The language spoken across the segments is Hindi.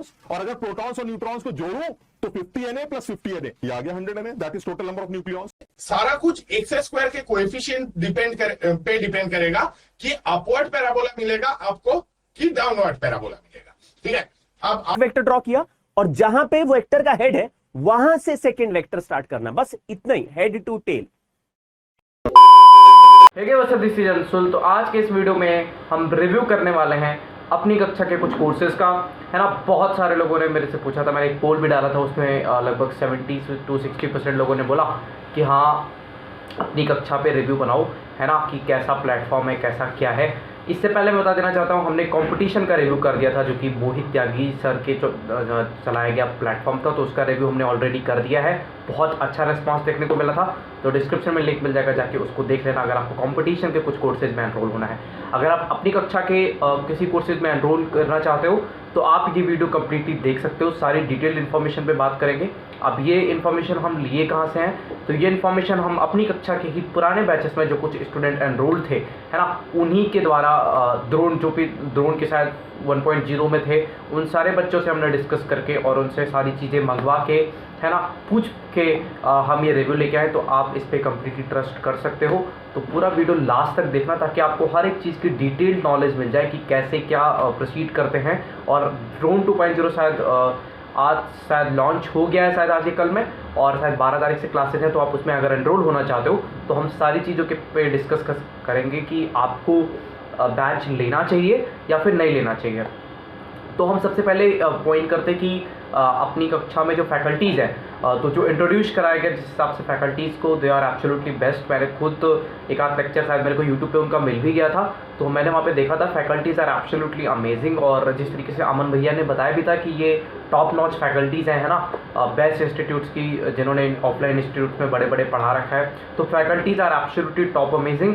न्यूट्रॉन्स, और अगर प्रोटॉन्स और न्यूट्रॉन्स को जोड़ूं तो 50 Na प्लस 50 Na, ये आ गया 100 Na, that is total number of nucleons. सारा कुछ एक्स स्क्वायर के कोएफिशिएंट पे डिपेंड करेगा कि अपवर्ड पैराबोला मिलेगा आपको कि डाउनवर्ड पैराबोला मिलेगा। ठीक है, अब वेक्टर ड्रॉ किया और जहां पे वो वेक्टर का हेड है वहां से सेकंड वेक्टर स्टार्ट करना, बस इतना ही, head to tail. This is Anshul. तो आज के इस वीडियो में हम रिव्यू करने वाले हैं अपनी कक्षा के कुछ कोर्सेज का, है ना। बहुत सारे लोगों ने मेरे से पूछा था, मैंने एक पोल भी डाला था, उसमें लगभग 70 to 60% लोगों ने बोला कि हाँ अपनी कक्षा पे रिव्यू बनाओ, है ना, कि कैसा प्लेटफॉर्म है, कैसा क्या है। इससे पहले मैं बता देना चाहता हूँ, हमने कंपटीशन का रिव्यू कर दिया था जो कि मोहित त्यागी सर के चलाया गया प्लेटफॉर्म था, तो उसका रिव्यू हमने ऑलरेडी कर दिया है। बहुत अच्छा रिस्पांस देखने को मिला था, तो डिस्क्रिप्शन में लिंक मिल जाएगा, जाके उसको देख लेना अगर आपको कंपटीशन के कुछ कोर्सेज में एनरोल होना है। अगर आप अपनी कक्षा के किसी कोर्सेज में एनरोल करना चाहते हो तो आप ये वीडियो कंप्लीटली देख सकते हो, सारी डिटेल इन्फॉर्मेशन पे बात करेंगे। अब ये इन्फॉर्मेशन हम लिए कहाँ से हैं, तो ये इन्फॉर्मेशन हम अपनी कक्षा के ही पुराने बैचेस में जो कुछ स्टूडेंट एनरोल थे, है ना, उन्हीं के द्वारा द्रोण के शायद 1.0 में थे, उन सारे बच्चों से हमने डिस्कस करके और उनसे सारी चीज़ें मंगवा के, है ना, पूछ के हम ये रिव्यू लेके आए। तो आप इस पर कम्प्लीटली ट्रस्ट कर सकते हो। तो पूरा वीडियो लास्ट तक देखना ताकि आपको हर एक चीज़ की डिटेल्ड नॉलेज मिल जाए कि कैसे क्या प्रोसीड करते हैं। और ड्रोन 2.0 शायद आज शायद लॉन्च हो गया है, शायद आज या कल में, और शायद 12 तारीख से क्लासेस हैं। तो आप उसमें अगर एनरोल होना चाहते हो तो हम सारी चीज़ों के पे डिस्कस करेंगे कि आपको बैच लेना चाहिए या फिर नहीं लेना चाहिए। तो हम सबसे पहले पॉइंट करते कि अपनी कक्षा में जो फैकल्टीज़ है, तो जो इंट्रोड्यूस कराया गया जिस हिसाब से फैकल्टीज़ को, दे आर एब्सोल्युटली बेस्ट। मैंने खुद एक आध लेक्चर शायद मेरे को यूट्यूब पे उनका मिल भी गया था, तो मैंने वहाँ पे देखा था, फैकल्टीज़ आर एब्सोल्युटली अमेजिंग। और जिस तरीके से अमन भैया ने बताया भी था कि ये टॉप नॉच फैकल्टीज़ हैं, है ना, बेस्ट इंस्टीट्यूट्स की, जिन्होंने ऑफलाइन इंस्टीट्यूट में बड़े बड़े पढ़ा रखा है। तो faculties are absolutely top amazing.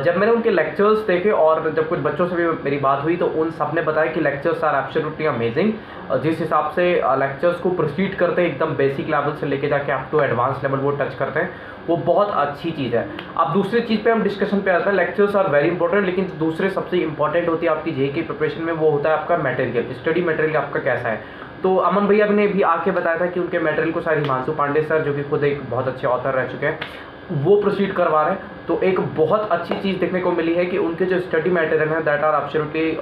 जब मैंने उनके लेक्चर्स देखे और जब कुछ बच्चों से भी मेरी बात हुई तो उन सब ने बताया कि लेक्चर्स आर एब्सोल्युटली अमेजिंग। जिस हिसाब से लेक्चर्स को प्रोसीड करते हैं, एकदम बेसिक लेवल से लेके जाके अप टू एडवांस लेवल वो टच करते हैं, वो बहुत अच्छी चीज़ है। अब दूसरी चीज़ पे हम डिस्कशन पे आते हैं। लेक्चर्स आर वेरी इंपॉर्टेंट, लेकिन दूसरे सबसे इंपॉर्टेंट होती है आपकी जेईई की प्रिपरेशन में, वो होता है आपका मटेरियल, स्टडी मटेरियल आपका कैसा है। तो अमन भैया ने भी आके बताया था कि उनके मटेरियल को शायद हिमांशु पांडे सर, जो कि खुद एक बहुत अच्छे ऑथर रह चुके हैं, वो प्रोसीड करवा रहे हैं। तो एक बहुत अच्छी चीज़ देखने को मिली है कि उनके जो स्टडी मटेरियल हैं दैट आर एब्सोल्युटली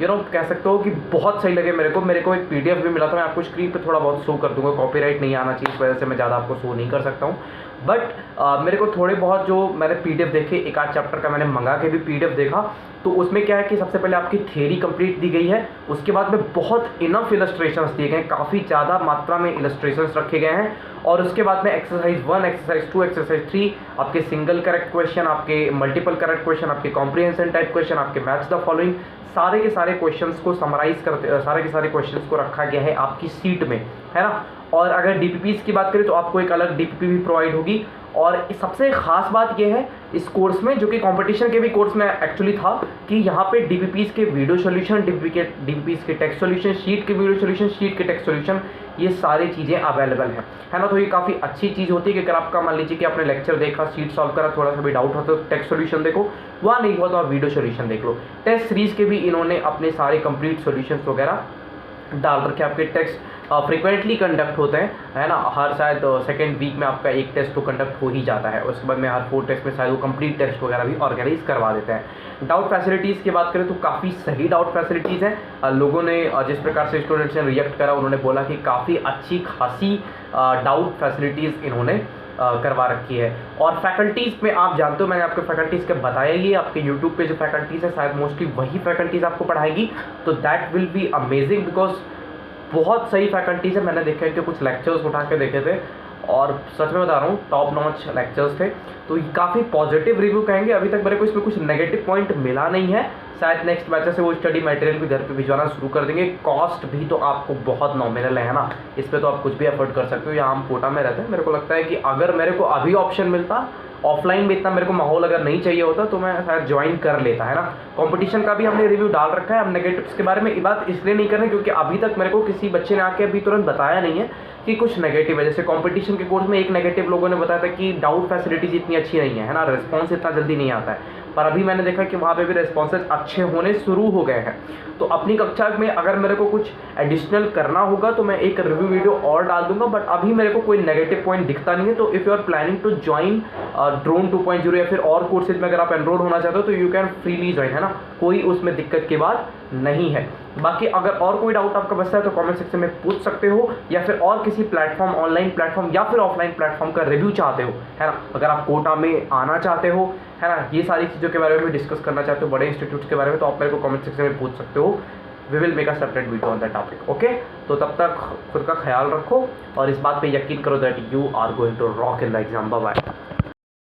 कह सकते हो कि बहुत सही लगे मेरे को एक पीडीएफ भी मिला था, मैं आपको स्क्रीन पे थोड़ा बहुत शो कर दूंगा, कॉपीराइट नहीं आना चाहिए, इस वजह से मैं ज़्यादा आपको शो नहीं कर सकता हूँ। बट मेरे को थोड़े बहुत जो मैंने पीडीएफ देखे, एक आध चैप्टर का मैंने मंगा के भी पीडीएफ देखा, तो उसमें क्या है कि सबसे पहले आपकी थ्योरी कंप्लीट दी गई है, उसके बाद में बहुत इनफ इलस्ट्रेशंस दिए गए हैं, काफ़ी ज़्यादा मात्रा में इलस्ट्रेशंस रखे गए हैं। और उसके बाद में एक्सरसाइज 1, एक्सरसाइज 2, एक्सरसाइज 3, आपके सिंगल करेक्ट क्वेश्चन, आपके मल्टीपल करेक्ट क्वेश्चन, आपके कॉम्प्रिहेंशन टाइप क्वेश्चन, आपके मैच द फॉलोइंग, सारे के सारे क्वेश्चंस को समराइज करते, सारे के सारे क्वेश्चंस को रखा गया है आपकी सीट में, है ना। और अगर डीपीपीस की बात करें तो आपको एक अलग डीपीपी भी प्रोवाइड होगी। और सबसे खास बात यह है इस कोर्स में, जो कि कंपटीशन के भी कोर्स में एक्चुअली था, कि यहाँ पे डीपीपीस के वीडियो सॉल्यूशन, डीपीपीस के टेक्स्ट सॉल्यूशन, शीट के वीडियो सॉल्यूशन, शीट के टेक्स्ट सॉल्यूशन, ये सारी चीज़ें अवेलेबल हैं, है ना। तो ये काफ़ी अच्छी चीज़ होती है कि अगर आपका मान लीजिए कि आपने लेक्चर देखा, शीट सॉल्व करा, थोड़ा सा भी डाउट हो तो टेक्स्ट सॉल्यूशन देखो, वहाँ नहीं हुआ तो आप वीडियो सॉल्यूशन देख लो। टेस्ट सीरीज़ के भी इन्होंने अपने सारे कंप्लीट सॉल्यूशंस वगैरह डाल रखे। आपके टेस्ट फ्रिक्वेंटली कंडक्ट होते हैं, है ना, हर शायद सेकेंड वीक में आपका एक टेस्ट तो कंडक्ट हो ही जाता है, उसके बाद में हर 4 टेस्ट में शायद वो कंप्लीट टेस्ट वगैरह भी ऑर्गेनाइज करवा देते हैं। डाउट फैसिलिटीज़ की बात करें तो काफ़ी सही डाउट फैसिलिटीज़ हैं। लोगों ने जिस प्रकार से स्टूडेंट्स ने रिएक्ट करा, उन्होंने बोला कि काफ़ी अच्छी खासी डाउट फैसिलिटीज़ इन्होंने करवा रखी है। और फैकल्टीज़ में आप जानते हो, मैंने आपके फैकल्टीज़ के बताया ही, आपके यूट्यूब पे जो फैकल्टीज़ है शायद मोस्टली वही फैकल्टीज़ आपको पढ़ाएगी, तो that will be amazing, because बहुत सही फैकल्टीज़ है। मैंने देखा है कि कुछ लेक्चर्स उठा के देखे थे और सच में बता रहा हूँ टॉप नॉच लेक्चर्स थे, तो काफ़ी पॉजिटिव रिव्यू कहेंगे। अभी तक मेरे को इसमें कुछ नेगेटिव पॉइंट मिला नहीं है। शायद नेक्स्ट बैच से वो स्टडी मटेरियल भी घर पे भिजवाना शुरू कर देंगे। कॉस्ट भी तो आपको बहुत नॉमिनल है ना, इस पर तो आप कुछ भी अफोर्ड कर सकते हो। यहाँ हम कोटा में रहते हैं, मेरे को लगता है कि अगर मेरे को अभी ऑप्शन मिलता, ऑफलाइन में इतना मेरे को माहौल अगर नहीं चाहिए होता तो मैं शायद ज्वाइन कर लेता, है ना। कंपटीशन का भी हमने रिव्यू डाल रखा है। अब नेगेटिव्स के बारे में ये बात इसलिए नहीं कर रहे क्योंकि अभी तक मेरे को किसी बच्चे ने आके अभी तुरंत बताया नहीं है कि कुछ नेगेटिव है। जैसे कंपटीशन के कोर्स में एक नेगेटिव लोगों ने बताया था कि डाउट फैसिलिटीज इतनी अच्छी नहीं है ना, रिस्पॉन्स इतना जल्दी नहीं आता है। पर अभी मैंने देखा कि वहाँ पे भी रिस्पॉन्सेज अच्छे होने शुरू हो गए हैं। तो अपनी कक्षा में अगर मेरे को कुछ एडिशनल करना होगा तो मैं एक रिव्यू वीडियो और डाल दूंगा, बट अभी मेरे को कोई नेगेटिव पॉइंट दिखता नहीं है। तो if you are planning to join drone 2.0 या फिर और कोर्सेज में अगर आप एनरोल होना चाहते हो तो यू कैन फ्रीली ज्वाइन, है ना, कोई उसमें दिक्कत की बात नहीं है। बाकी अगर और कोई डाउट आपका बचता है तो कमेंट सेक्शन में पूछ सकते हो, या फिर और किसी प्लेटफॉर्म, ऑनलाइन प्लेटफॉर्म या फिर ऑफलाइन प्लेटफॉर्म का रिव्यू चाहते हो, है ना, अगर आप कोटा में आना चाहते हो, है ना, ये सारी चीज़ों के बारे में डिस्कस करना चाहते हो, बड़े इंस्टीट्यूट्स के बारे में, तो आप मेरे को कमेंट सेक्शन में पूछ सकते हो। We will make a separate video on that topic. Okay, तो तब तक खुद का ख्याल रखो और इस बात पे यकीन करो that you are going to rock in the exam. Bye bye.